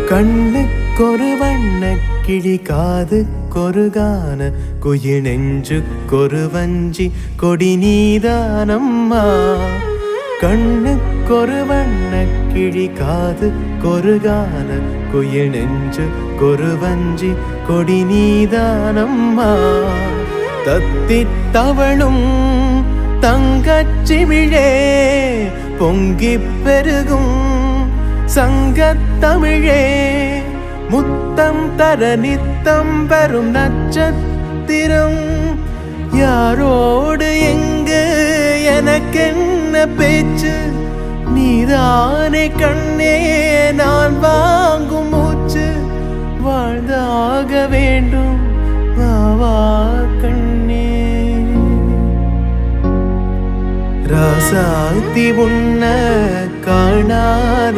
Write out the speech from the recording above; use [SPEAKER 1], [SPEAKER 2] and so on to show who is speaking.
[SPEAKER 1] கண்ணுக்கொரு வண்ண கிளி காதுக்கொரு கான குயில் நெஞ்சுக்கொரு வஞ்சி கொடி நீதானம்மா. கண்ணுக்கொரு வண்ண கிளி காதுக்கொரு கான குயில் நெஞ்சுக்கொரு வஞ்சி கொடி நீதானம்மா. தத்தித் தவழும் தங்கச்சிமிழே பொங்கிப் பெருகும் சங்கத்தமிழே முத்தம் தர நித்தம் வரும் நட்சத்திரம். யாரோடு எங்கு எனக்கென்ன பேச்சு, நீதானே கண்ணே நான் வாங்கும் மூச்சு. வாழ்ந்தாக வேண்டும் வா கண்ணே. ராசாத்தி உன்ன காணாத